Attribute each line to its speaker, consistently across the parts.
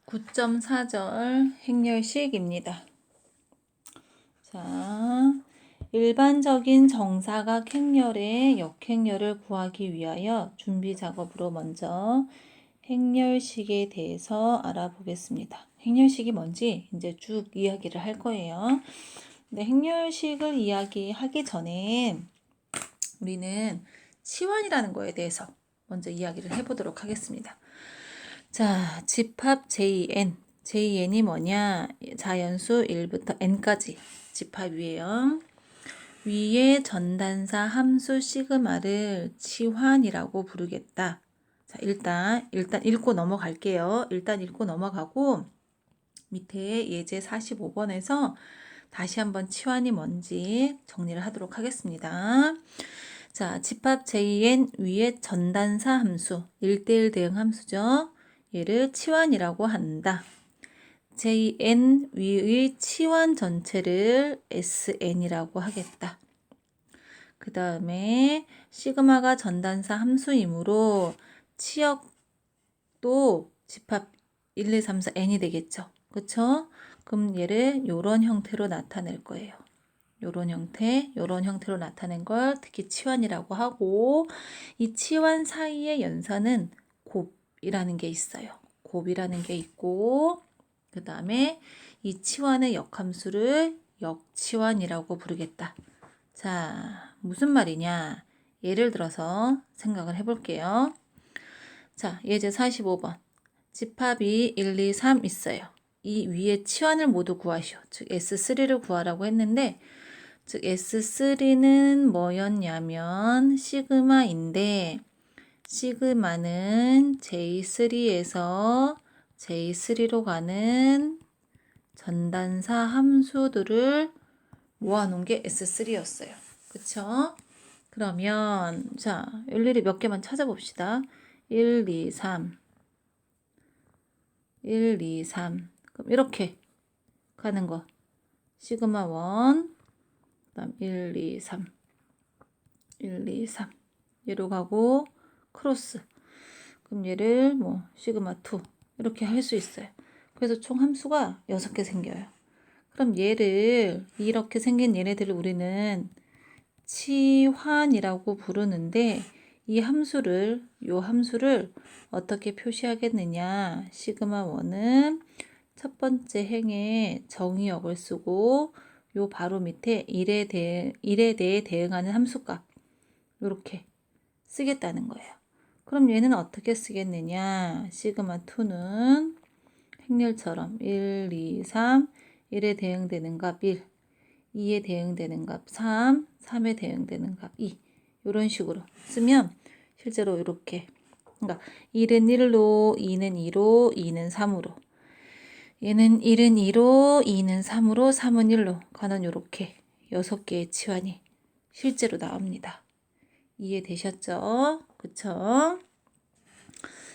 Speaker 1: 9.4절 행렬식입니다. 자, 일반적인 정사각 행렬의 역행렬을 구하기 위하여 준비 작업으로 먼저 행렬식에 대해서 알아보겠습니다. 행렬식이 뭔지 이제 쭉 이야기를 할 거예요. 근데 행렬식을 이야기하기 전에 우리는 치환이라는 거에 대해서 먼저 이야기를 해보도록 하겠습니다. 자, 집합 JN. JN이 뭐냐? 자연수 1부터 N까지 집합이에요. 위에 전단사 함수 시그마를 치환이라고 부르겠다. 자, 일단 읽고 넘어갈게요. 일단 읽고 넘어가고 밑에 예제 45번에서 다시 한번 치환이 뭔지 정리를 하도록 하겠습니다. 자, 집합 JN 위에 전단사 함수 1대1 대응 함수죠. 얘를 치환이라고 한다. JN 위의 치환 전체를 SN이라고 하겠다. 그 다음에 시그마가 전단사 함수이므로 치역도 집합 1, 2, 3, 4, N이 되겠죠. 그쵸? 그럼 얘를 요런 형태로 나타낼 거예요. 요런 형태로 나타낸 걸 특히 치환이라고 하고, 이 치환 사이의 연산은 곱이라는 게 있어요. 곱이라는 게 있고, 그 다음에 이 치환의 역함수를 역치환이라고 부르겠다. 자, 무슨 말이냐? 예를 들어서 생각을 해볼게요. 자, 예제 45번. 집합이 1, 2, 3 있어요. 이 위에 치환을 모두 구하시오. 즉 S3를 구하라고 했는데, 즉 S3는 뭐였냐면 시그마인데, 시그마는 J3에서 J3로 가는 전단사 함수들을 모아놓은 게 S3였어요. 그쵸? 그러면 자, 일일이 몇 개만 찾아봅시다. 1, 2, 3 1, 2, 3 그럼 이렇게 가는 거 시그마 1 그다음 1, 2, 3 1, 2, 3 얘로 가고 크로스 그럼 얘를 뭐 시그마 2 이렇게 할 수 있어요. 그래서 총 함수가 6개 생겨요. 그럼 얘를 이렇게 생긴 얘네들을 우리는 치환이라고 부르는데 이 함수를 요 함수를 어떻게 표시하겠느냐? 시그마 1은 첫 번째 행에 정의역을 쓰고 요 바로 밑에 1에 대해 대응하는 함수값 이렇게 쓰겠다는 거예요. 그럼 얘는 어떻게 쓰겠느냐? 시그마 2는 행렬처럼 1, 2, 3, 1에 대응되는 값 1, 2에 대응되는 값 3, 3에 대응되는 값 2 이런 식으로 쓰면 실제로 이렇게 그러니까 1은 1로, 2는 2로, 2는 3으로 얘는 1은 2로, 2는 3으로, 3은 1로 가는 이렇게 6개의 치환이 실제로 나옵니다. 이해되셨죠? 그쵸?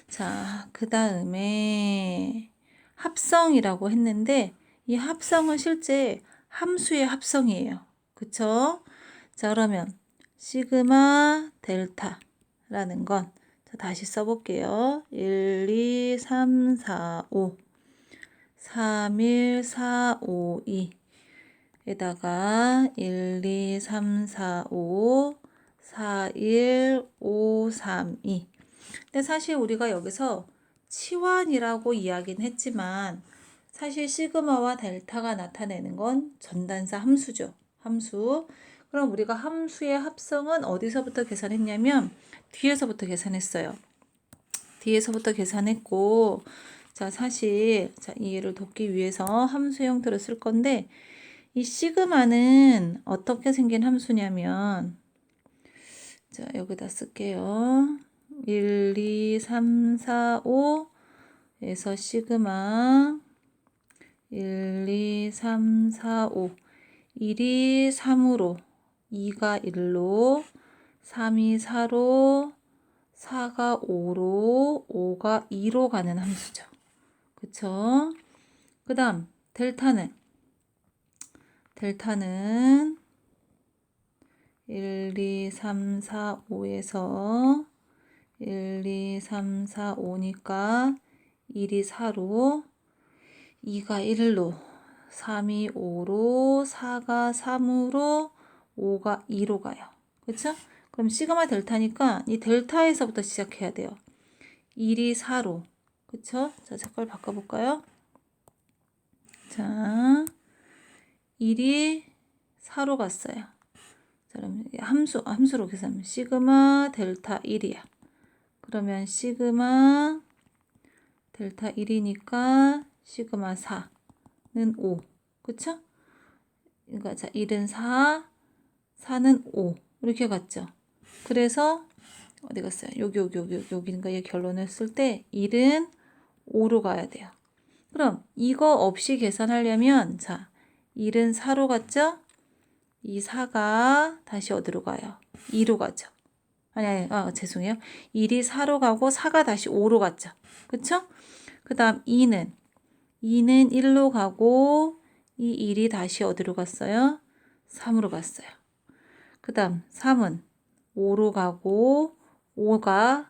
Speaker 1: 자, 그 다음에 합성이라고 했는데 이 합성은 실제 함수의 합성이에요. 그쵸? 자, 그러면 시그마 델타라는 건 자, 다시 써볼게요. 1, 2, 3, 4, 5 3, 1, 4, 5, 2 에다가 1, 2, 3, 4, 5 4, 1, 5, 3, 2 근데 사실 우리가 여기서 치환이라고 이야기는 했지만 사실 시그마와 델타가 나타내는 건 전단사 함수죠. 함수. 그럼 우리가 함수의 합성은 어디서부터 계산했냐면 뒤에서부터 계산했어요. 뒤에서부터 계산했고 자 사실 자 이해를 돕기 위해서 함수 형태로 쓸 건데 이 시그마는 어떻게 생긴 함수냐면 자 여기다 쓸게요. 1, 2, 3, 4, 5 에서 시그마 1, 2, 3, 4, 5 1이 3으로 2가 1로 3이 4로 4가 5로 5가 2로 가는 함수죠. 그쵸? 그 다음 델타는 1, 2, 3, 4, 5에서 1, 2, 3, 4, 5니까 1이 4로 2가 1로, 3이 5로, 4가 3으로, 5가 2로 가요. 그쵸? 그럼 시그마 델타니까 이 델타에서부터 시작해야 돼요. 1이 4로. 그쵸? 자, 색깔 바꿔볼까요? 자, 1이 4로 갔어요. 자, 그럼 함수로 계산하면 시그마 델타 1이야. 그러면 시그마 델타 1이니까 시그마 4는 5. 그쵸? 그러니까 자, 1은 4, 4는 5. 이렇게 갔죠. 그래서 어디 갔어요? 여기인가 이 결론을 쓸 때 1은 5로 가야 돼요. 그럼 이거 없이 계산하려면 자, 1은 4로 갔죠? 이 4가 다시 어디로 가요? 2로 가죠. 죄송해요. 1이 4로 가고 4가 다시 5로 갔죠. 그쵸? 그 다음 2는 1로 가고 이 1이 다시 어디로 갔어요? 3으로 갔어요. 그 다음 3은 5로 가고 5가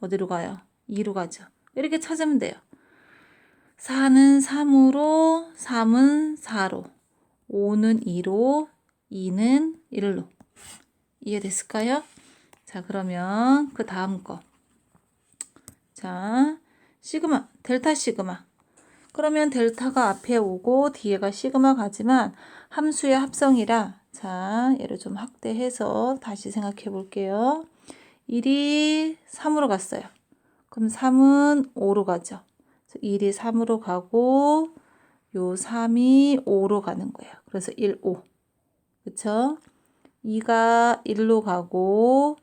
Speaker 1: 어디로 가요? 2로 가죠. 이렇게 찾으면 돼요. 4는 3으로, 3은 4로, 5는 2로, 2는 1로. 이해됐을까요? 자, 그러면 그 다음 거. 자, 시그마, 델타 시그마. 그러면 델타가 앞에 오고 뒤에가 시그마 가지만 함수의 합성이라 자, 얘를 좀 확대해서 다시 생각해 볼게요. 1이 3으로 갔어요. 그럼 3은 5로 가죠. 1이 3으로 가고 요 3이 5로 가는 거예요. 그래서 1, 5. 그쵸? 2가 1로 가고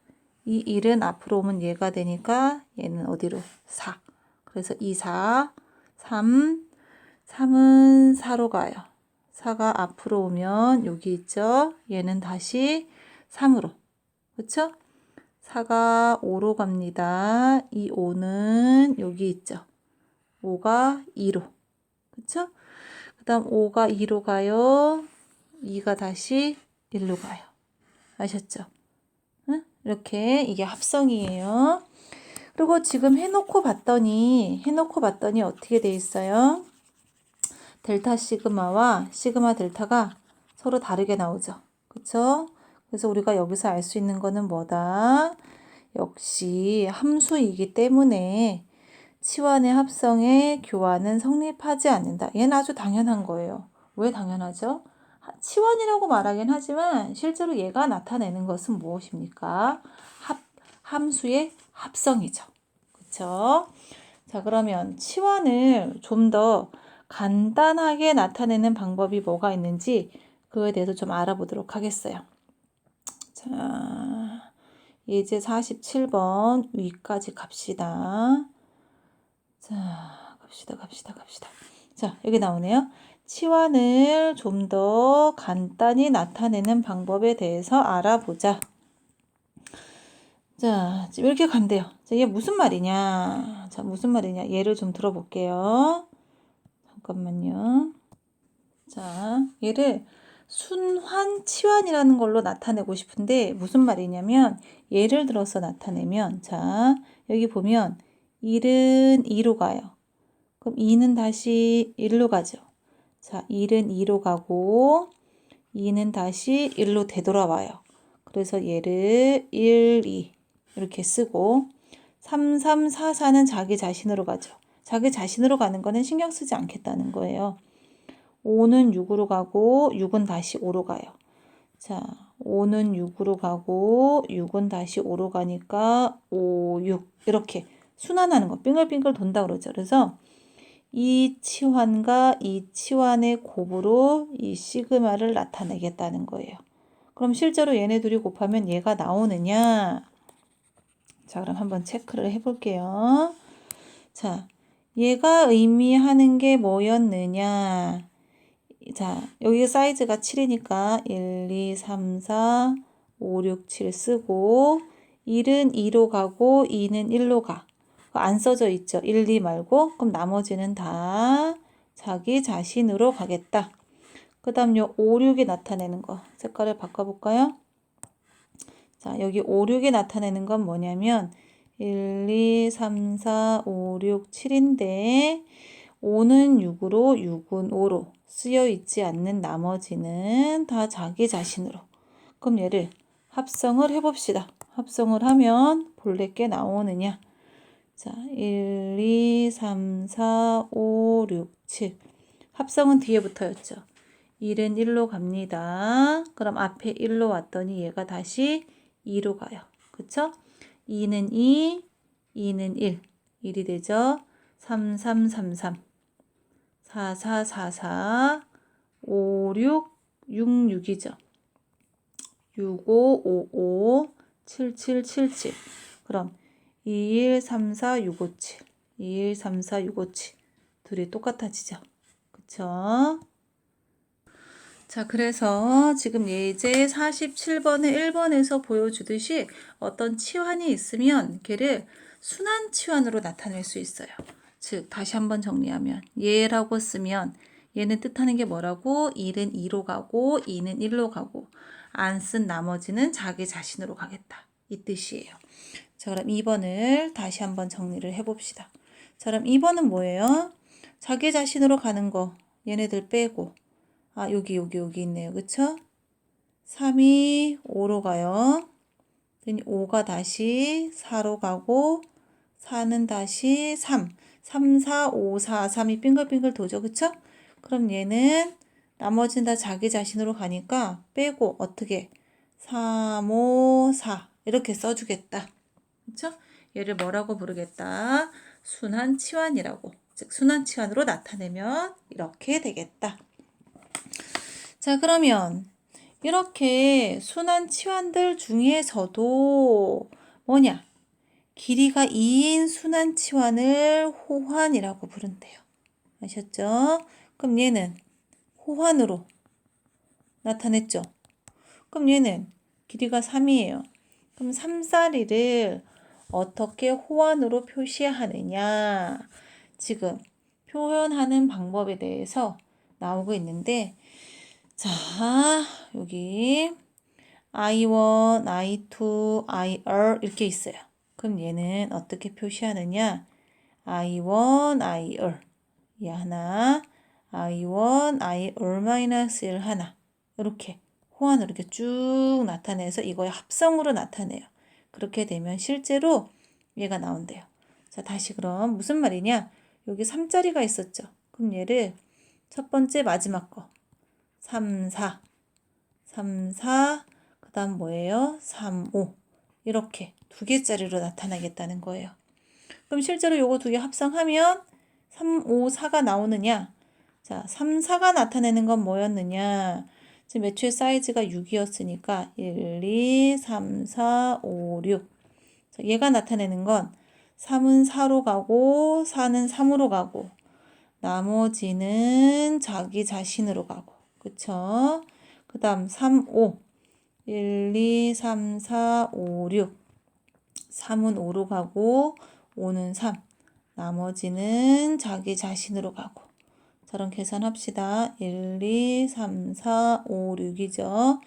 Speaker 1: 이 1은 앞으로 오면 얘가 되니까 얘는 어디로? 4. 그래서 2, 4, 3, 3은 4로 가요. 4가 앞으로 오면 여기 있죠? 얘는 다시 3으로. 그쵸? 4가 5로 갑니다. 이 5는 여기 있죠? 5가 2로. 그쵸? 그 다음 5가 2로 가요. 2가 다시 1로 가요. 아셨죠? 응? 이렇게 이게 합성이에요. 그리고 지금 해놓고 봤더니 어떻게 돼 있어요? 델타 시그마와 시그마 델타가 서로 다르게 나오죠. 그쵸? 그래서 우리가 여기서 알 수 있는 거는 뭐다? 역시 함수이기 때문에 치환의 합성의 교환은 성립하지 않는다. 얘는 아주 당연한 거예요. 왜 당연하죠? 치환이라고 말하긴 하지만 실제로 얘가 나타내는 것은 무엇입니까? 함수의 합성이죠. 그쵸? 자, 그러면 치환을 좀 더 간단하게 나타내는 방법이 뭐가 있는지 그거에 대해서 좀 알아보도록 하겠어요. 자, 예제 47번 위까지 갑시다. 자, 갑시다. 자, 여기 나오네요. 치환을 좀 더 간단히 나타내는 방법에 대해서 알아보자. 자, 지금 이렇게 간대요. 자, 얘 무슨 말이냐? 자, 무슨 말이냐? 예를 좀 들어볼게요. 잠깐만요. 자, 얘를 순환 치환이라는 걸로 나타내고 싶은데 무슨 말이냐면 예를 들어서 나타내면 자, 여기 보면 1은 2로 가요. 그럼 2는 다시 1로 가죠. 자, 1은 2로 가고 2는 다시 1로 되돌아와요. 그래서 얘를 1, 2 이렇게 쓰고 3, 3, 4, 4는 자기 자신으로 가죠. 자기 자신으로 가는 거는 신경 쓰지 않겠다는 거예요. 5는 6으로 가고 6은 다시 5로 가요. 자, 5는 6으로 가고 6은 다시 5로 가니까 5, 6 이렇게 순환하는 거 빙글빙글 돈다 그러죠. 그래서 이 치환과 이 치환의 곱으로 이 시그마를 나타내겠다는 거예요. 그럼 실제로 얘네 둘이 곱하면 얘가 나오느냐? 자, 그럼 한번 체크를 해볼게요. 자, 얘가 의미하는 게 뭐였느냐? 자, 여기 사이즈가 7이니까 1, 2, 3, 4, 5, 6, 7 쓰고 1은 2로 가고 2는 1로 가. 안 써져 있죠. 1, 2 말고. 그럼 나머지는 다 자기 자신으로 가겠다. 그 다음 요 5, 6이 나타내는 거. 색깔을 바꿔볼까요? 자, 여기 5, 6이 나타내는 건 뭐냐면 1, 2, 3, 4, 5, 6, 7인데 5는 6으로 6은 5로 쓰여 있지 않는 나머지는 다 자기 자신으로. 그럼 얘를 합성을 해봅시다. 합성을 하면 본래 게 나오느냐. 자, 1, 2, 3, 4, 5, 6, 7. 합성은 뒤에 붙어였죠. 1은 1로 갑니다. 그럼 앞에 1로 왔더니 얘가 다시 2로 가요. 그쵸? 2는 2, 2는 1. 1이 되죠. 3, 3, 3, 3. 4, 4, 4, 4. 5, 6, 6, 6이죠. 6, 5, 5, 5. 7, 7, 7, 7. 그럼 2, 1, 3, 4, 6, 5, 7. 2, 1, 3, 4, 6, 5, 7. 둘이 똑같아지죠. 그쵸? 자, 그래서 지금 예제 47번에 1번에서 보여주듯이 어떤 치환이 있으면 걔를 순환 치환으로 나타낼 수 있어요. 즉, 다시 한번 정리하면 얘라고 쓰면 얘는 뜻하는 게 뭐라고? 1은 2로 가고 2는 1로 가고 안 쓴 나머지는 자기 자신으로 가겠다. 이 뜻이에요. 자, 그럼 2번을 다시 한번 정리를 해봅시다. 자, 그럼 2번은 뭐예요? 자기 자신으로 가는 거 얘네들 빼고 여기 있네요. 그쵸? 3이 5로 가요. 5가 다시 4로 가고 4는 다시 3. 3, 4, 5, 4, 3이 빙글빙글 도죠. 그쵸? 그럼 얘는 나머지는 다 자기 자신으로 가니까 빼고 어떻게 3, 5, 4 이렇게 써주겠다. 그쵸? 얘를 뭐라고 부르겠다? 순환 치환이라고. 즉 순환 치환으로 나타내면 이렇게 되겠다. 자, 그러면 이렇게 순환 치환들 중에서도 뭐냐? 길이가 2인 순환 치환을 호환이라고 부른대요. 아셨죠? 그럼 얘는 호환으로 나타냈죠? 그럼 얘는 길이가 3이에요. 그럼 3사리를 어떻게 호환으로 표시하느냐? 지금 표현하는 방법에 대해서 나오고 있는데 자, 여기 I1, I2, IR 이렇게 있어요. 그럼 얘는 어떻게 표시하느냐? I1, IR 얘 하나, I1, IR-1 하나 이렇게 호환으로 이렇게 쭉 나타내서 이거의 합성으로 나타내요. 그렇게 되면 실제로 얘가 나온대요. 자, 다시 그럼 무슨 말이냐? 여기 3자리가 있었죠. 그럼 얘를 첫 번째 마지막 거 3, 4, 3, 4, 그 다음 뭐예요? 3, 5 이렇게 두 개짜리로 나타나겠다는 거예요. 그럼 실제로 요거 두 개 합성하면 3, 5, 4가 나오느냐? 자, 3, 4가 나타내는 건 뭐였느냐? 지금 애초에 사이즈가 6이었으니까 1, 2, 3, 4, 5, 6. 자, 얘가 나타내는 건 3은 4로 가고 4는 3으로 가고 나머지는 자기 자신으로 가고 그쵸? 그 다음 3, 5 1, 2, 3, 4, 5, 6 3은 5로 가고 5는 3 나머지는 자기 자신으로 가고 저런 계산합시다. 1, 2, 3, 4, 5, 6이죠.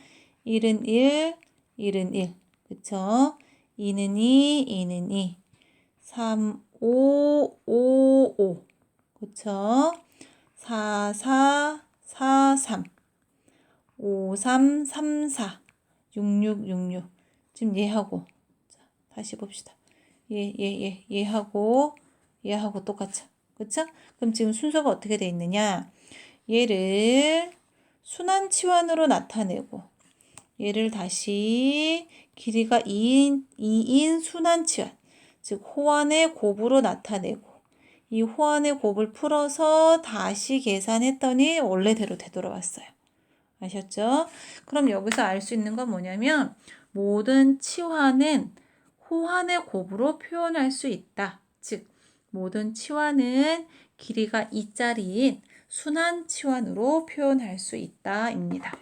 Speaker 1: 1은 1, 1은 1 그쵸? 2는 2, 2는 2 3, 5, 5, 5 그쵸? 4, 4, 4, 3 5, 3, 3, 4 6, 6, 6, 6 지금 얘하고 자, 다시 봅시다. 얘하고 똑같죠. 그쵸? 그럼 지금 순서가 어떻게 돼 있느냐? 얘를 순환 치환으로 나타내고 얘를 다시 길이가 2인 순환 치환 즉 호환의 곱으로 나타내고 이 호환의 곱을 풀어서 다시 계산했더니 원래대로 되돌아왔어요. 아셨죠? 그럼 여기서 알 수 있는 건 뭐냐면 모든 치환은 호환의 곱으로 표현할 수 있다. 즉 모든 치환은 길이가 2짜리인 순환 치환으로 표현할 수 있다 입니다.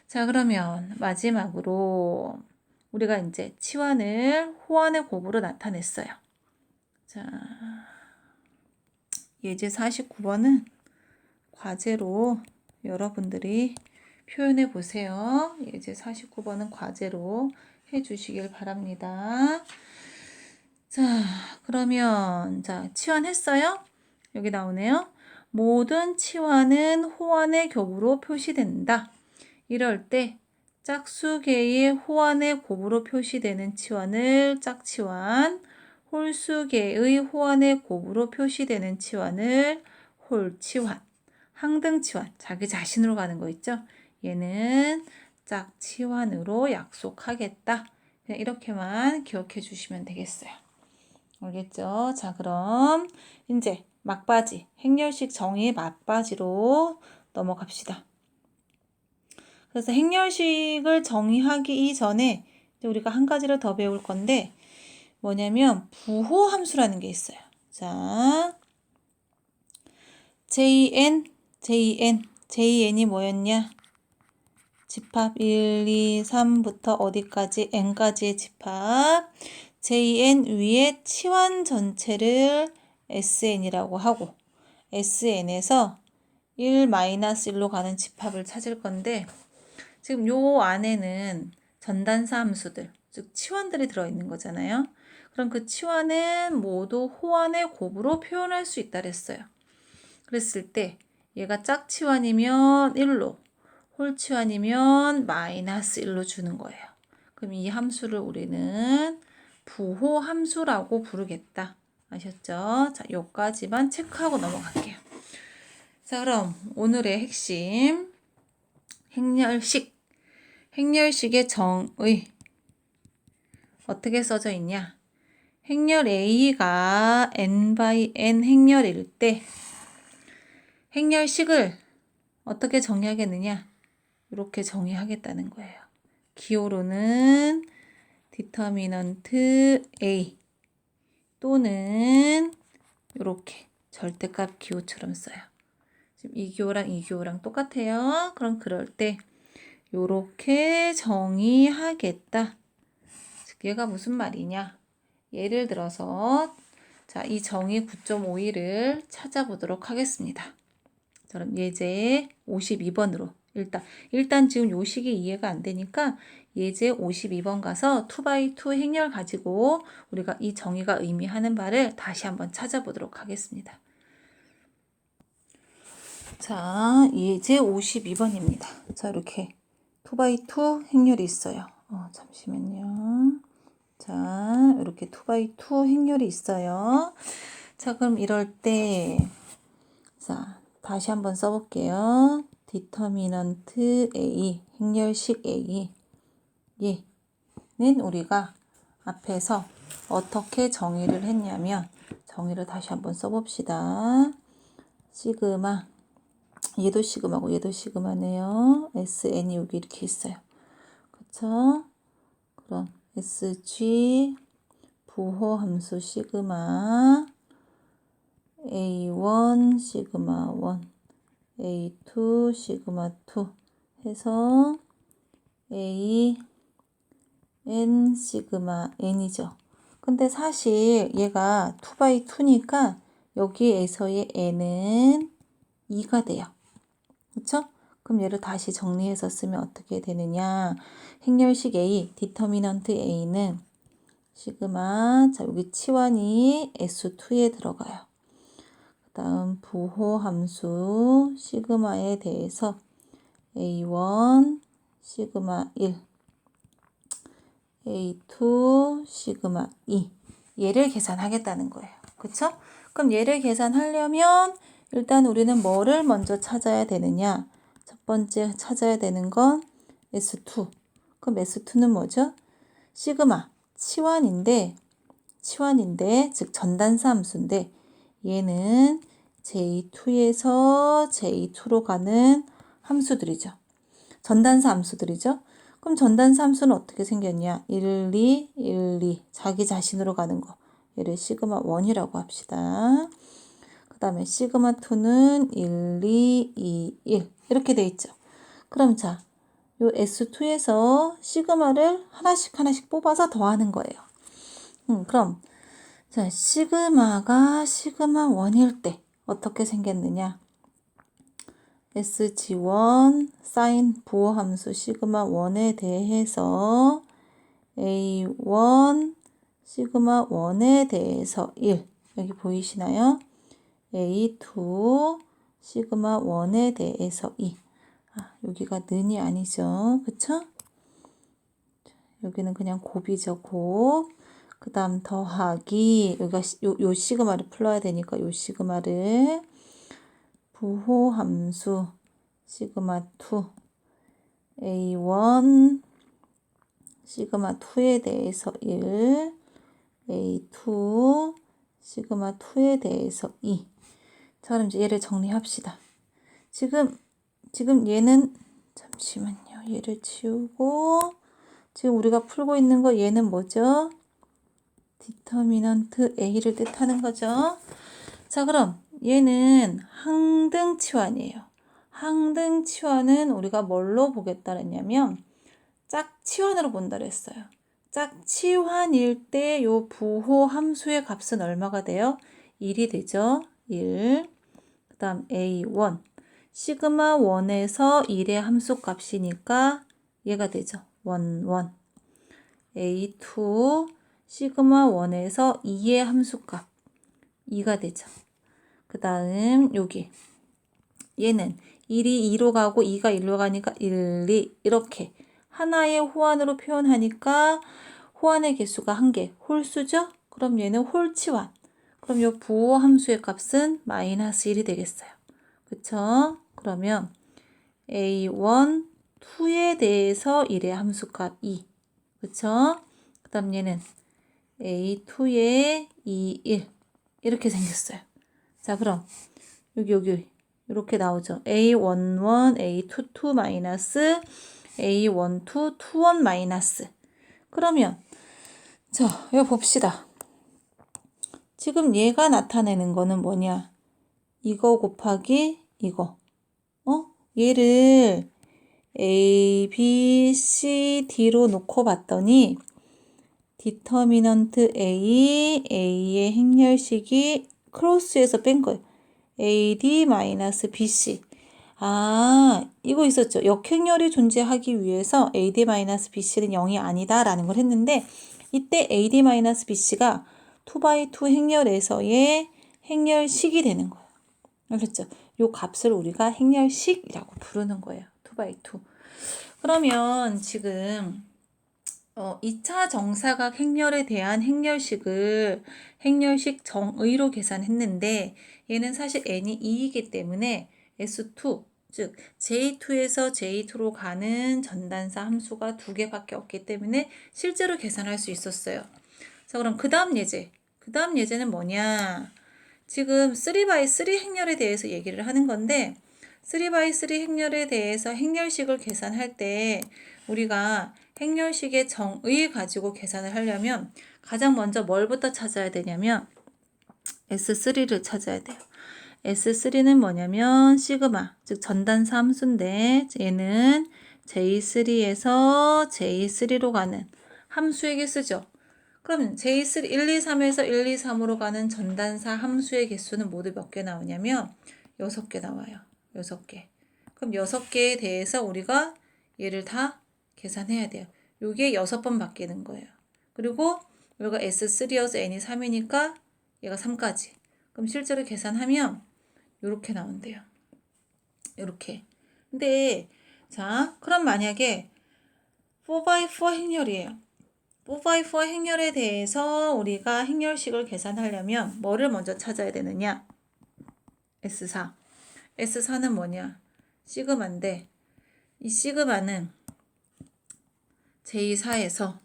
Speaker 1: 자, 그러면 마지막으로 우리가 이제 치환을 호환의 곱으로 나타냈어요. 자, 예제 49번은 과제로 여러분들이 표현해 보세요. 예제 49번은 과제로 해 주시길 바랍니다. 자, 그러면 자, 치환했어요? 여기 나오네요. 모든 치환은 호환의 곱으로 표시된다. 이럴 때 짝수계의 호환의 곱으로 표시되는 치환을 짝치환, 홀수계의 호환의 곱으로 표시되는 치환을 홀치환, 항등치환, 자기 자신으로 가는 거 있죠? 얘는 짝치환으로 약속하겠다. 그냥 이렇게만 기억해 주시면 되겠어요. 알겠죠? 자, 그럼 이제 막바지, 행렬식 정의 막바지로 넘어갑시다. 그래서 행렬식을 정의하기 이전에 우리가 한 가지를 더 배울 건데 뭐냐면 부호 함수라는 게 있어요. 자, JN이 뭐였냐? 집합 1, 2, 3부터 어디까지? n까지의 집합. JN 위에 치환 전체를 SN이라고 하고 SN에서 1-1로 가는 집합을 찾을 건데 지금 요 안에는 전단사 함수들, 즉 치환들이 들어있는 거잖아요. 그럼 그 치환은 모두 호환의 곱으로 표현할 수 있다 그랬어요. 그랬을 때 얘가 짝치환이면 1로, 홀치환이면 -1로 주는 거예요. 그럼 이 함수를 우리는 부호 함수라고 부르겠다. 아셨죠? 자, 요까지만 체크하고 넘어갈게요. 자, 그럼 오늘의 핵심 행렬식. 행렬식의 정의 어떻게 써져 있냐? 행렬 A가 n/n 행렬일 때 행렬식을 어떻게 정의하겠느냐? 이렇게 정의하겠다는 거예요. 기호로는 디터미넌트 A 또는 이렇게 절대값 기호처럼 써요. 지금 이 기호랑 똑같아요. 그럼 그럴 때 이렇게 정의하겠다. 즉 얘가 무슨 말이냐? 예를 들어서 자, 이 정의 9.51을 찾아보도록 하겠습니다. 그럼 예제 52번으로 일단 지금 요 식이 이해가 안 되니까 예제 52번 가서 2x2 행렬 가지고 우리가 이 정의가 의미하는 바를 다시 한번 찾아보도록 하겠습니다. 자, 예제 52번입니다. 자, 이렇게 2x2 행렬이 있어요. 잠시만요. 자, 이렇게 2x2 행렬이 있어요. 자, 그럼 이럴 때 자, 다시 한번 써볼게요. 디터미넌트 A, 행렬식 A. 얘는 우리가 앞에서 어떻게 정의를 했냐면 정의를 다시 한번 써봅시다. 시그마, 얘도 시그마고 얘도 시그마네요. SN이 여기 이렇게 있어요. 그쵸? 그럼 SG 부호 함수 시그마 A1 시그마 1 A2 시그마 2 해서 A N 시그마 N이죠. 근데 사실 얘가 2x2니까 여기에서의 N은 2가 돼요. 그쵸? 그럼 얘를 다시 정리해서 쓰면 어떻게 되느냐? 행렬식 A, 디터미넌트 A는 시그마, 자 여기 치환이 S2에 들어가요. 그 다음 부호 함수 시그마에 대해서 A1 시그마 1 A2 시그마 2 얘를 계산하겠다는 거예요. 그쵸? 그럼 얘를 계산하려면 일단 우리는 뭐를 먼저 찾아야 되느냐? 첫 번째 찾아야 되는 건 S2. 그럼 S2는 뭐죠? 시그마 치환인데 즉 전단사 함수인데 얘는 J2에서 J2로 가는 함수들이죠. 전단사 함수들이죠. 그럼 전단사 함수는 어떻게 생겼냐? 1, 2, 1, 2 자기 자신으로 가는 거. 얘를 시그마 1이라고 합시다. 그 다음에 시그마 2는 1, 2, 2, 1 이렇게 돼 있죠. 그럼 자, 요 S2에서 시그마를 하나씩 뽑아서 더하는 거예요. 그럼 자, 시그마가 시그마 1일 때 어떻게 생겼느냐? SG1 사인 부호 함수 시그마 1에 대해서 A1 시그마 1에 대해서 1 여기 보이시나요? A2 시그마 1에 대해서 2. 여기가 는이 아니죠. 그쵸? 여기는 그냥 곱이죠. 곱. 그 다음 더하기 여기가 요 시그마를 풀어야 되니까 요 시그마를 부호함수 시그마 2 A1 시그마 2에 대해서 1 A2 시그마 2에 대해서 2. 자, 그럼 이제 얘를 정리합시다. 지금 얘는 잠시만요. 얘를 지우고 지금 우리가 풀고 있는 거 얘는 뭐죠? 디터미넌트 A를 뜻하는 거죠. 자, 그럼 얘는 항등치환이에요. 항등치환은 우리가 뭘로 보겠다 그랬냐면 짝치환으로 본다 그랬어요. 짝치환일 때 요 부호 함수의 값은 얼마가 돼요? 1이 되죠. 1. 그 다음 A1. 시그마 1에서 1의 함수 값이니까 얘가 되죠. 1, 1. A2. 시그마 1에서 2의 함수값 2가 되죠. 그 다음 여기 얘는 1이 2로 가고 2가 1로 가니까 1, 2 이렇게 하나의 호환으로 표현하니까 호환의 개수가 1개 홀수죠? 그럼 얘는 홀치환. 그럼 이 부호 함수의 값은 마이너스 1이 되겠어요. 그쵸? 그러면 A1, 2에 대해서 1의 함수값 2. 그쵸? 그 다음 얘는 A2에 2, 1 이렇게 생겼어요. 자, 그럼 여기 이렇게 나오죠. A11, A22 마이너스 A12, 21 마이너스. 그러면 자, 이거 봅시다. 지금 얘가 나타내는 거는 뭐냐? 이거 곱하기 이거. 얘를 A, B, C, D로 놓고 봤더니 디터미넌트 A, A의 행렬식이 크로스해서 뺀 거예요. AD-BC. 이거 있었죠. 역행렬이 존재하기 위해서 AD-BC는 0이 아니다라는 걸 했는데 이때 AD-BC가 2x2 행렬에서의 행렬식이 되는 거예요. 알겠죠? 요 값을 우리가 행렬식이라고 부르는 거예요. 2x2. 그러면 지금 2차 정사각 행렬에 대한 행렬식 정의로 계산했는데 얘는 사실 n이 2이기 때문에 S2, 즉 J2에서 J2로 가는 전단사 함수가 2개밖에 없기 때문에 실제로 계산할 수 있었어요. 자, 그럼 그 다음 예제는 뭐냐? 지금 3x3 행렬에 대해서 얘기를 하는 건데 3x3 행렬에 대해서 행렬식을 계산할 때 우리가 행렬식의 정의 가지고 계산을 하려면 가장 먼저 뭘부터 찾아야 되냐면 S3를 찾아야 돼요. S3는 뭐냐면 시그마, 즉 전단사 함수인데 얘는 J3에서 J3로 가는 함수에게 쓰죠. 그럼 J3, 1, 2, 3에서 1, 2, 3으로 가는 전단사 함수의 개수는 모두 몇 개 나오냐면 6개 나와요. 6개. 그럼 6개에 대해서 우리가 얘를 다 계산해야 돼요. 요게 6번 바뀌는 거예요. 그리고 여기가 S3여서 n이 3이니까 얘가 3까지. 그럼 실제로 계산하면 요렇게 나온대요. 요렇게. 근데 자, 그럼 만약에 4x4 행렬이에요. 4x4 행렬에 대해서 우리가 행렬식을 계산하려면 뭐를 먼저 찾아야 되느냐? S4. S4는 뭐냐? 시그마인데 이 시그마는 J4에서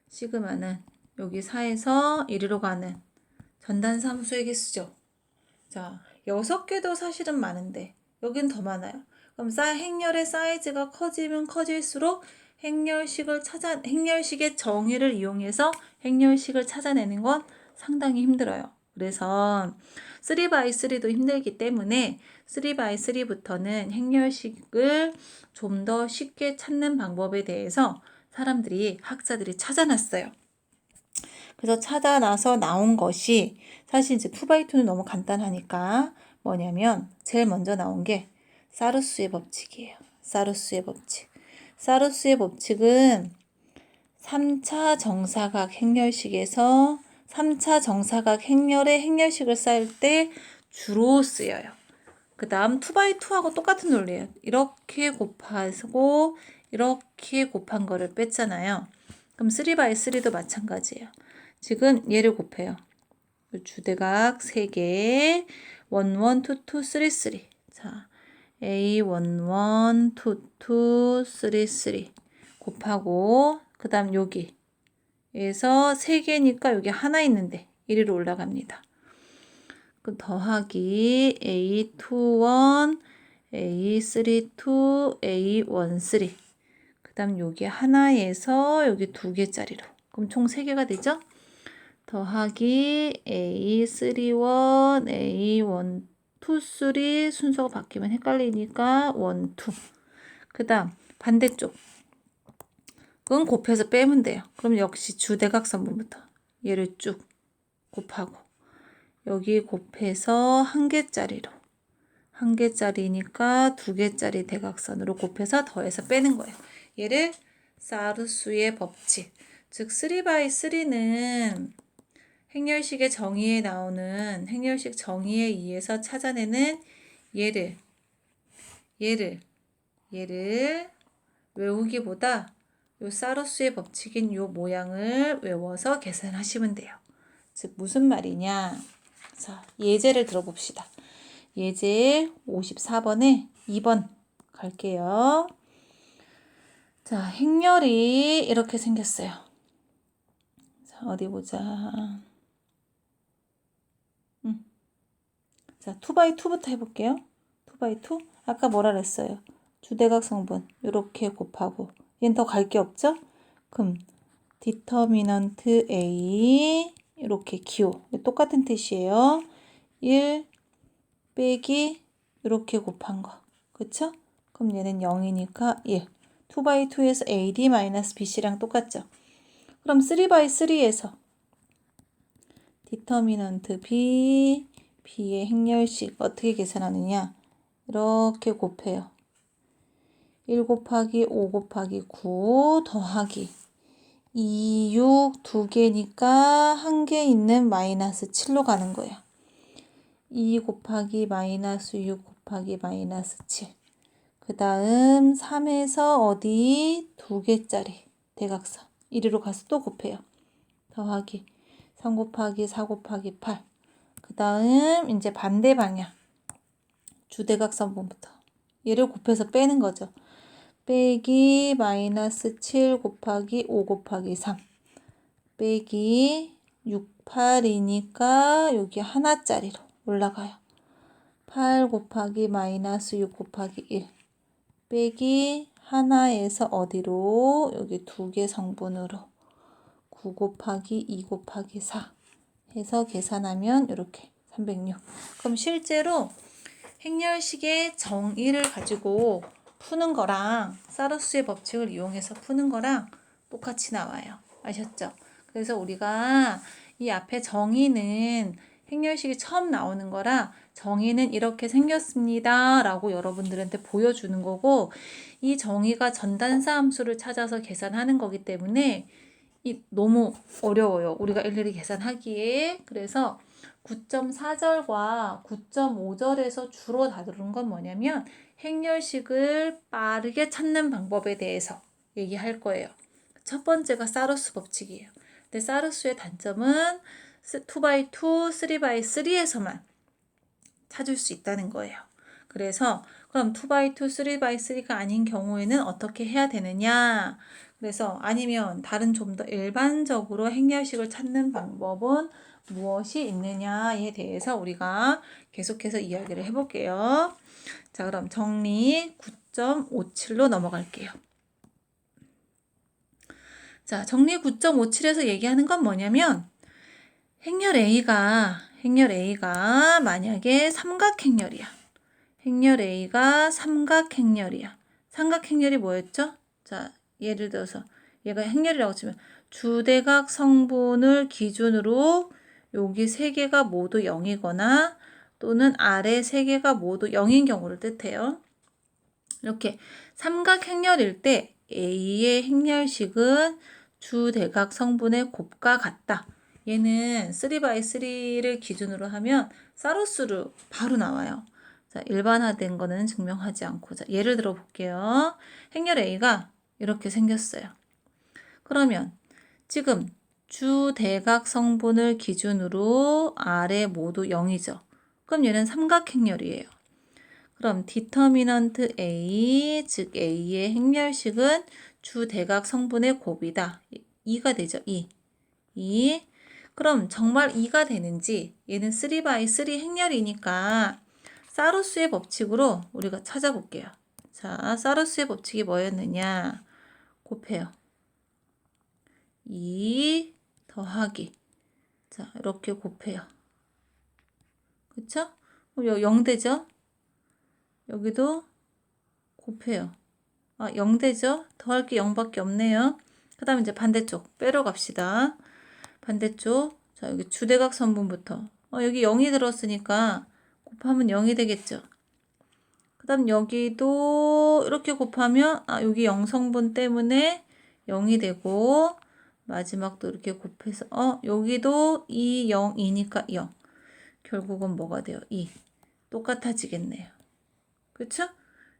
Speaker 1: 시그마는 여기 4에서 1로 가는 전단사 함수의 개수죠. 자, 6개도 사실은 많은데 여긴 더 많아요. 그럼 행렬의 사이즈가 커지면 커질수록 행렬식의 정의를 이용해서 행렬식을 찾아내는 건 상당히 힘들어요. 그래서 3x3도 힘들기 때문에 3x3부터는 행렬식을 좀 더 쉽게 찾는 방법에 대해서 학자들이 찾아놨어요. 그래서 찾아놔서 나온 것이 사실 이제 2x2는 너무 간단하니까 뭐냐면 제일 먼저 나온 게 사루스의 법칙이에요. 사루스의 법칙. 사루스의 법칙은 3차 정사각 행렬식에서 3차 정사각 행렬의 행렬식을 쌓을 때 주로 쓰여요. 그 다음 2x2하고 똑같은 논리예요. 이렇게 곱하고 이렇게 곱한 거를 뺐잖아요. 그럼 3x3도 마찬가지예요. 지금 얘를 곱해요. 주대각 3개 1, 1, 2, 2, 3, 3. 자, A 1, 1, 2, 2, 3, 3 곱하고 그 다음 여기 에서 3개니까 여기 하나 있는데 이리로 올라갑니다. 그 더하기 A2, 1, A3, 2, A1, 3. 그 다음 여기 하나에서 여기 2개짜리로. 그럼 총 3개가 되죠? 더하기 A3, 1, A1, 2, 3 순서가 바뀌면 헷갈리니까 1, 2. 그 다음 반대쪽. 그건 곱해서 빼면 돼요. 그럼 역시 주대각선분부터 얘를 쭉 곱하고 여기 곱해서 1개짜리로 1개짜리니까 2개짜리 대각선으로 곱해서 더해서 빼는 거예요. 얘를 사르수의 법칙, 즉 3x3는 행렬식의 정의에 나오는 행렬식 정의에 의해서 찾아내는 얘를 외우기보다 요 사르수의 법칙인 요 모양을 외워서 계산하시면 돼요. 즉 무슨 말이냐? 자, 예제를 들어봅시다. 예제 54번에 2번 갈게요. 자, 행렬이 이렇게 생겼어요. 자, 어디 보자. 자, 2x2부터 해볼게요. 2x2. 아까 뭐라 그랬어요? 주대각 성분 이렇게 곱하고 얘는 더 갈 게 없죠? 그럼 디터미넌트 A 이렇게 기호 똑같은 뜻이에요. 1 빼기 이렇게 곱한 거. 그쵸? 그럼 얘는 0이니까 1. 2x2에서 AD-BC랑 똑같죠? 그럼 3x3에서 디터미넌트 B, B의 행렬식 어떻게 계산하느냐? 이렇게 곱해요. 1 곱하기 5 곱하기 9 더하기 2, 6 2개니까 1개 있는 마이너스 7로 가는 거예요. 2 곱하기 마이너스 6 곱하기 마이너스 7. 그 다음 3에서 어디 2개짜리 대각선. 이리로 가서 또 곱해요. 더하기 3 곱하기 4 곱하기 8. 그 다음 이제 반대 방향. 주대각선분부터. 얘를 곱해서 빼는 거죠. 빼기 마이너스 7 곱하기 5 곱하기 3. 빼기 6, 8이니까 여기 하나짜리로 올라가요. 8 곱하기 마이너스 6 곱하기 1 빼기 하나에서 어디로 여기 2개 성분으로 9 곱하기 2 곱하기 4 해서 계산하면 이렇게 306. 그럼 실제로 행렬식의 정의를 가지고 푸는 거랑 사르수의 법칙을 이용해서 푸는 거랑 똑같이 나와요. 아셨죠? 그래서 우리가 이 앞에 정의는 행렬식이 처음 나오는 거라 정의는 이렇게 생겼습니다 라고 여러분들한테 보여주는 거고 이 정의가 전단사 함수를 찾아서 계산하는 거기 때문에 너무 어려워요. 우리가 일일이 계산하기에. 그래서 9.4절과 9.5절에서 주로 다루는 건 뭐냐면 행렬식을 빠르게 찾는 방법에 대해서 얘기할 거예요. 첫 번째가 사르수 법칙이에요. 근데 사르수의 단점은 2x2, 3x3에서만 찾을 수 있다는 거예요. 그래서 그럼 2x2, 3x3가 아닌 경우에는 어떻게 해야 되느냐? 그래서 아니면 다른 좀 더 일반적으로 행렬식을 찾는 방법은 무엇이 있느냐에 대해서 우리가 계속해서 이야기를 해볼게요. 자, 그럼 정리 9.57로 넘어갈게요. 자, 정리 9.57에서 얘기하는 건 뭐냐면 행렬 A가 만약에 삼각행렬이야. 행렬 A가 삼각행렬이야. 삼각행렬이 뭐였죠? 자, 예를 들어서 얘가 행렬이라고 치면 주대각 성분을 기준으로 여기 3개가 모두 0이거나 또는 아래 3개가 모두 0인 경우를 뜻해요. 이렇게 삼각행렬일 때 A의 행렬식은 주대각 성분의 곱과 같다. 얘는 3x3를 기준으로 하면 사르수로 바로 나와요. 자, 일반화된 거는 증명하지 않고. 자, 예를 들어 볼게요. 행렬 A가 이렇게 생겼어요. 그러면 지금 주대각 성분을 기준으로 아래 모두 0이죠. 그럼 얘는 삼각행렬이에요. 그럼 디터미넌트 A, 즉 A의 행렬식은 주대각 성분의 곱이다. 2가 되죠. 2. 그럼 정말 2가 되는지 얘는 3x3 행렬이니까 사루스의 법칙으로 우리가 찾아볼게요. 자, 사루스의 법칙이 뭐였느냐? 곱해요. 2 더하기. 자, 이렇게 곱해요. 그쵸? 0 되죠? 여기도 곱해요. 0 되죠? 더할 게 0밖에 없네요. 그 다음에 이제 반대쪽 빼러 갑시다. 반대쪽. 자, 여기 주대각 성분부터. 여기 0이 들었으니까 곱하면 0이 되겠죠. 그 다음 여기도 이렇게 곱하면 여기 0성분 때문에 0이 되고 마지막도 이렇게 곱해서 여기도 2, 0, 2니까 0. 결국은 뭐가 돼요? 2. 똑같아지겠네요. 그쵸?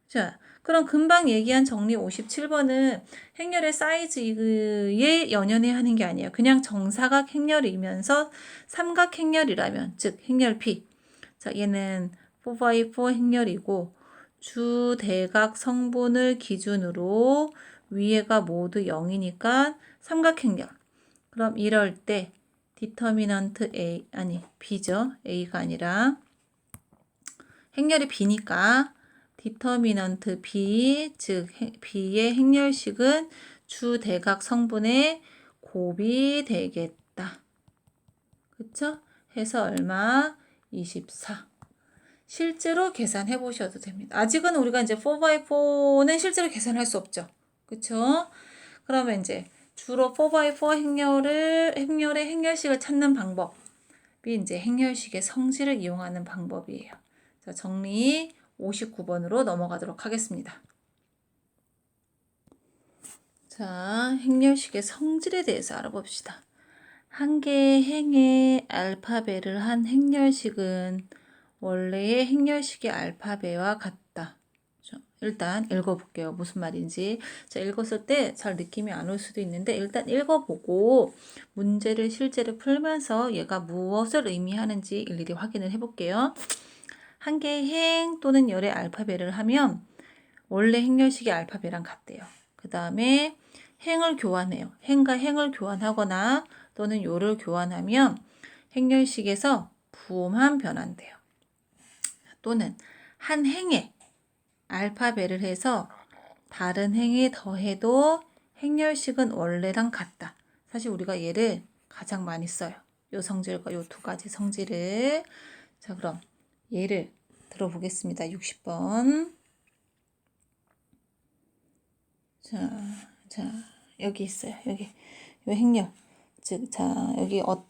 Speaker 1: 자, 그럼 금방 얘기한 정리 57번은 행렬의 사이즈에 연연해 하는 게 아니에요. 그냥 정사각 행렬이면서 삼각 행렬이라면, 즉 행렬 P. 자, 얘는 4x4 행렬이고 주대각 성분을 기준으로 위에가 모두 0이니까 삼각 행렬. 그럼 이럴 때 디터미넌트 A, B죠. A가 아니라 행렬이 B니까 디터미넌트 B, 즉 B의 행렬식은 주대각 성분의 곱이 되겠다. 그쵸? 해서 얼마? 24. 실제로 계산해 보셔도 됩니다. 아직은 우리가 이제 4x4는 실제로 계산할 수 없죠. 그쵸? 그러면 이제 주로 4x4 행렬의 행렬식을 찾는 방법이 이제 행렬식의 성질을 이용하는 방법이에요. 자, 정리 59번으로 넘어가도록 하겠습니다. 자, 행렬식의 성질에 대해서 알아봅시다. 한 개의 행에 알파배를 한 행렬식은 원래의 행렬식의 알파배와 같다. 일단 읽어볼게요. 무슨 말인지. 자, 읽었을 때 잘 느낌이 안 올 수도 있는데 일단 읽어보고 문제를 실제로 풀면서 얘가 무엇을 의미하는지 일일이 확인을 해볼게요. 한 개의 행 또는 열의 알파배를 하면 원래 행렬식의 알파배랑 같대요. 그 다음에 행을 교환해요. 행과 행을 교환하거나 또는 요를 교환하면 행렬식에서 부호만 변한대요. 또는 한 행에 알파배를 해서 다른 행에 더해도 행렬식은 원래랑 같다. 사실 우리가 얘를 가장 많이 써요. 요 성질과 요 두 가지 성질을. 자, 그럼 예를 들어보겠습니다. 60번. 자, 여기 있어요. 여기 요 행렬. 즉, 자,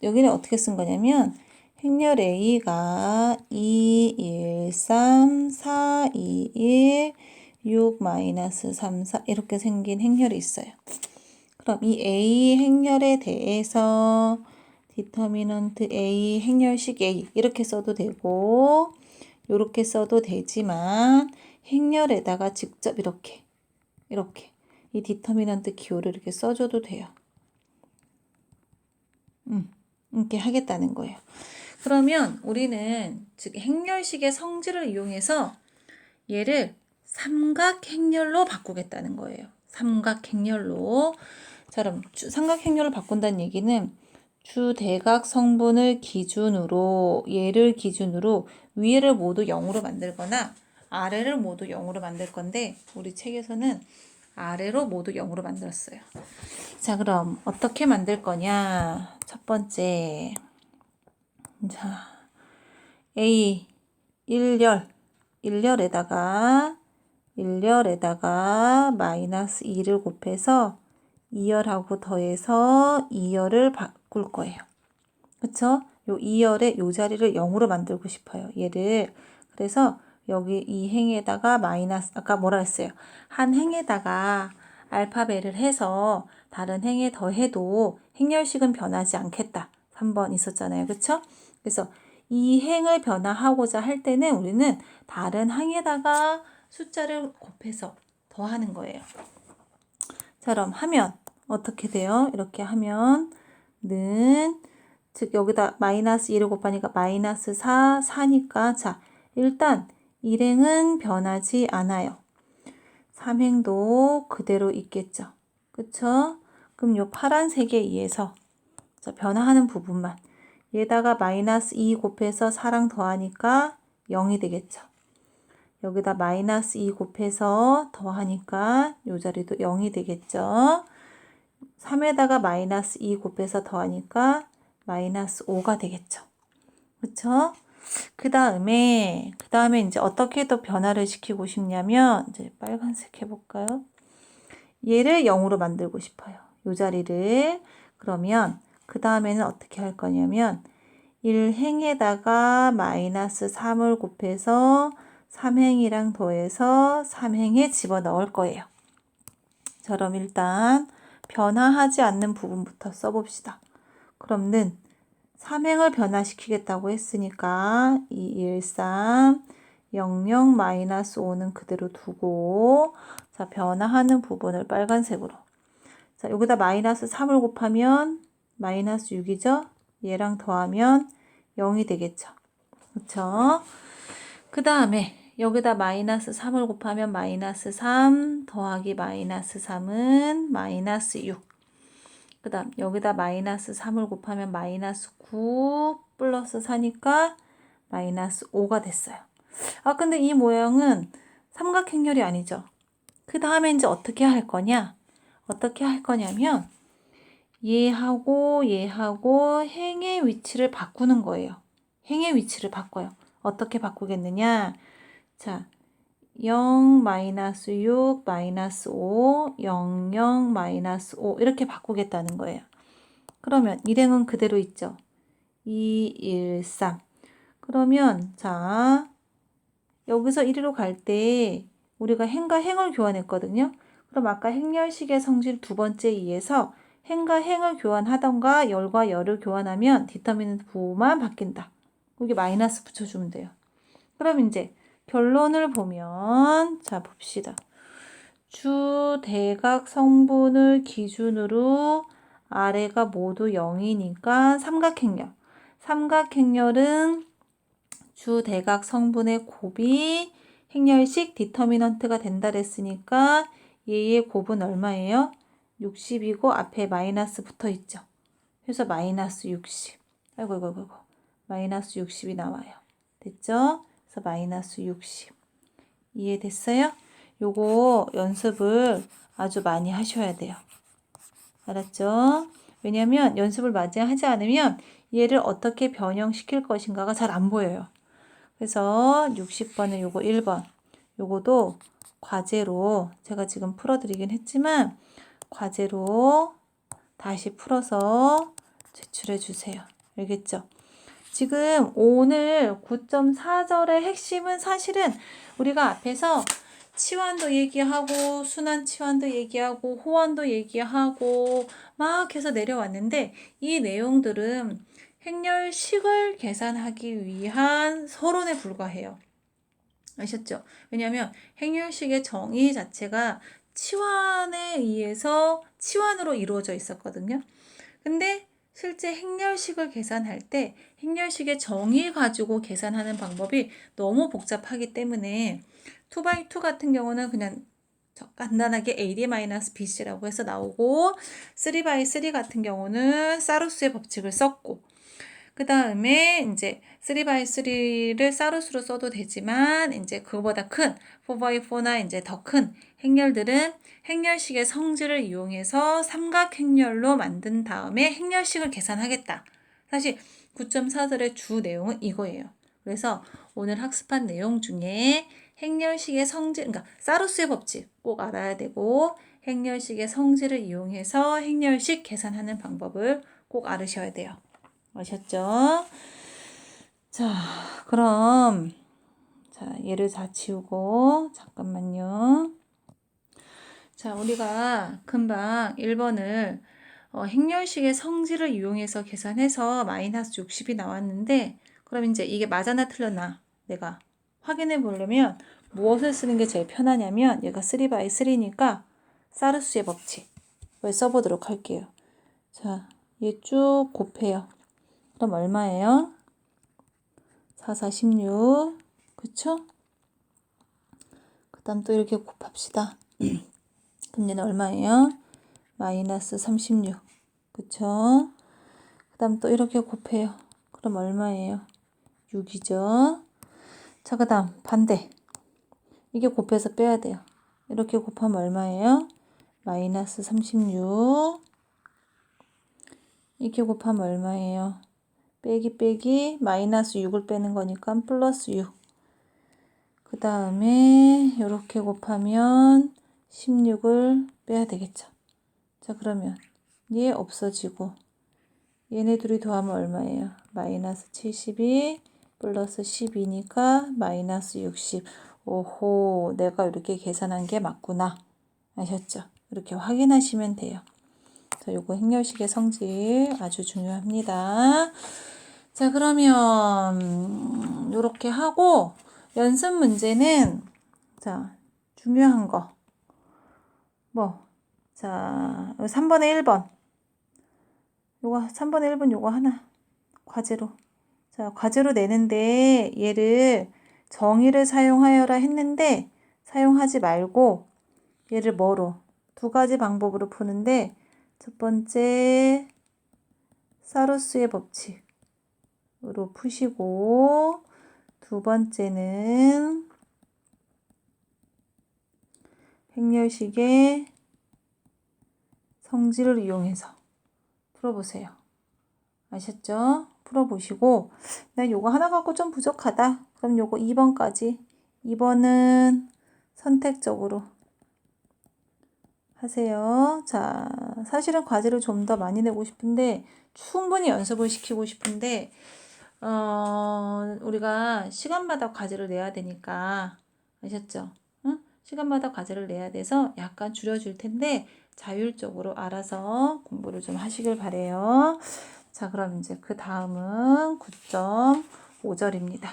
Speaker 1: 여기는 어떻게 쓴 거냐면 행렬 A가 2, 1, 3, 4, 2, 1, 6, 마이너스 3, 4 이렇게 생긴 행렬이 있어요. 그럼 이 A 행렬에 대해서 디터미넌트 A, 행렬식 A 이렇게 써도 되고 이렇게 써도 되지만 행렬에다가 직접 이렇게 이 디터미넌트 기호를 이렇게 써줘도 돼요. 이렇게 하겠다는 거예요. 그러면 우리는 즉 행렬식의 성질을 이용해서 얘를 삼각행렬로 바꾸겠다는 거예요. 삼각행렬로. 자, 그럼 삼각행렬로 바꾼다는 얘기는 주대각 성분을 기준으로 얘를 기준으로 위를 모두 0으로 만들거나 아래를 모두 0으로 만들 건데 우리 책에서는 아래로 모두 0으로 만들었어요. 자, 그럼 어떻게 만들 거냐? 첫 번째. 자, A 1열에다가 마이너스 2를 곱해서 2열하고 더해서 2열을 바꿀 거예요. 그쵸? 요 2열의 요 자리를 0으로 만들고 싶어요. 얘를. 그래서 여기 이 행에다가 마이너스, 아까 뭐라 했어요? 한 행에다가 알파배를 해서 다른 행에 더해도 행렬식은 변하지 않겠다. 3번 있었잖아요. 그쵸? 그래서 이 행을 변화하고자 할 때는 우리는 다른 항에다가 숫자를 곱해서 더하는 거예요. 처럼 하면 어떻게 돼요? 이렇게 하면은 즉 여기다 마이너스 2를 곱하니까 마이너스 4, 4니까 자 일단 일행은 변하지 않아요. 3행도 그대로 있겠죠. 그쵸? 그럼 요 파란색에 의해서 자, 변화하는 부분만 얘다가 마이너스 2 곱해서 4랑 더하니까 0이 되겠죠. 여기다 마이너스 2 곱해서 더하니까 요 자리도 0이 되겠죠. 3에다가 마이너스 2 곱해서 더하니까 마이너스 5가 되겠죠. 그쵸? 그 다음에 이제 어떻게 또 변화를 시키고 싶냐면 이제 빨간색 해볼까요? 얘를 0으로 만들고 싶어요. 요 자리를. 그러면 그 다음에는 어떻게 할 거냐면 1행에다가 마이너스 3을 곱해서 3행이랑 더해서 3행에 집어넣을 거예요. 그럼 일단 변화하지 않는 부분부터 써봅시다. 그럼 는 3행을 변화시키겠다고 했으니까 213, 00, 마이너스 5는 그대로 두고 자 변화하는 부분을 빨간색으로 자 여기다 마이너스 3을 곱하면 마이너스 6이죠. 얘랑 더하면 0이 되겠죠. 그렇죠? 그 다음에 여기다 마이너스 3을 곱하면 마이너스 3 더하기 마이너스 3은 마이너스 6. 그 다음 여기다 마이너스 3을 곱하면 마이너스 9 플러스 4니까 마이너스 5가 됐어요. 아 근데 이 모양은 삼각행렬이 아니죠. 그 다음에 이제 어떻게 할 거냐? 어떻게 할 거냐면 얘하고 얘하고 행의 위치를 바꾸는 거예요. 행의 위치를 바꿔요. 어떻게 바꾸겠느냐? 자, 0, 마이너스 6, 마이너스 5, 0, 0, 마이너스 5 이렇게 바꾸겠다는 거예요. 그러면 일행은 그대로 있죠. 2, 1, 3. 그러면 자 여기서 이리로 갈 때 우리가 행과 행을 교환했거든요. 그럼 아까 행렬식의 성질 두 번째에 의해서 행과 행을 교환하던가 열과 열을 교환하면 디터미넌트 부호만 바뀐다. 여기 마이너스 붙여주면 돼요. 그럼 이제 결론을 보면 자 봅시다. 주 대각 성분을 기준으로 아래가 모두 0이니까 삼각행렬. 삼각행렬은 주 대각 성분의 곱이 행렬식 디터미넌트가 된다 그랬으니까 얘의 곱은 얼마예요? 60이고 앞에 마이너스 붙어 있죠. 그래서 마이너스 60. 아이고. 마이너스 60이 나와요. 됐죠? 그래서 마이너스 60. 이해됐어요? 요거 연습을 아주 많이 하셔야 돼요. 알았죠? 왜냐면 연습을 많이 하지 않으면 얘를 어떻게 변형시킬 것인가가 잘 안 보여요. 그래서 60번은 요거 1번. 요거도 과제로 제가 지금 풀어드리긴 했지만 과제로 다시 풀어서 제출해 주세요. 알겠죠? 지금 오늘 9.4절의 핵심은 사실은 우리가 앞에서 치환도 얘기하고 순환치환도 얘기하고 호환도 얘기하고 막 해서 내려왔는데 이 내용들은 행렬식을 계산하기 위한 서론에 불과해요. 아셨죠? 왜냐하면 행렬식의 정의 자체가 치환에 의해서 치환으로 이루어져 있었거든요. 근데 실제 행렬식을 계산할 때 행렬식의 정의 가지고 계산하는 방법이 너무 복잡하기 때문에 2x2 같은 경우는 그냥 간단하게 AD-BC라고 해서 나오고 3x3 같은 경우는 사루스의 법칙을 썼고 그 다음에 이제 3x3를 사루스로 써도 되지만 이제 그거보다 큰 4x4나 이제 더 큰 행렬들은 행렬식의 성질을 이용해서 삼각행렬로 만든 다음에 행렬식을 계산하겠다. 사실 9.4절의 주 내용은 이거예요. 그래서 오늘 학습한 내용 중에 행렬식의 성질, 그러니까 사루스의 법칙 꼭 알아야 되고 행렬식의 성질을 이용해서 행렬식 계산하는 방법을 꼭 알으셔야 돼요. 아셨죠? 자, 그럼 자, 얘를 다 지우고 잠깐만요. 자, 우리가 금방 1번을 행렬식의 성질을 이용해서 계산해서 마이너스 60이 나왔는데 그럼 이제 이게 맞아나 틀렸나 내가 확인해 보려면 무엇을 쓰는 게 제일 편하냐면 얘가 3x3니까 사르수의 법칙을 써보도록 할게요. 자, 얘 쭉 곱해요. 그럼 얼마예요? 4, 4, 16. 그쵸? 그 다음 또 이렇게 곱합시다. 그럼 얘는 얼마예요? 마이너스 36. 그쵸? 그 다음 또 이렇게 곱해요. 그럼 얼마예요? 6이죠. 자, 그 다음 반대. 이게 곱해서 빼야 돼요. 이렇게 곱하면 얼마예요? 마이너스 36. 이렇게 곱하면 얼마예요? 빼기 마이너스 6을 빼는 거니까 플러스 6. 그 다음에 이렇게 곱하면 16을 빼야 되겠죠. 자, 그러면 얘 없어지고 얘네 둘이 더하면 얼마예요? 마이너스 72 플러스 12니까 마이너스 60. 오호, 내가 이렇게 계산한 게 맞구나. 아셨죠? 이렇게 확인하시면 돼요. 자, 요거 행렬식의 성질 아주 중요합니다. 자, 그러면 요렇게 하고 연습 문제는 자, 중요한 거. 자, 3번에 1번. 요거 3번에 1번 요거 하나 과제로. 자, 과제로 내는데 얘를 정의를 사용하여라 했는데 사용하지 말고 얘를 뭐로? 두 가지 방법으로 푸는데 첫 번째 사루스의 법칙으로 푸시고 두 번째는 행렬식의 성질을 이용해서 풀어보세요. 아셨죠? 풀어보시고 나 요거 하나 갖고 좀 부족하다. 그럼 요거 2번까지. 2번은 선택적으로 하세요. 자, 사실은 과제를 좀 더 많이 내고 싶은데 충분히 연습을 시키고 싶은데 우리가 시간마다 과제를 내야 되니까 아셨죠? 응? 시간마다 과제를 내야 돼서 약간 줄여줄 텐데 자율적으로 알아서 공부를 좀 하시길 바래요. 자, 그럼 이제 그 다음은 9.5절입니다.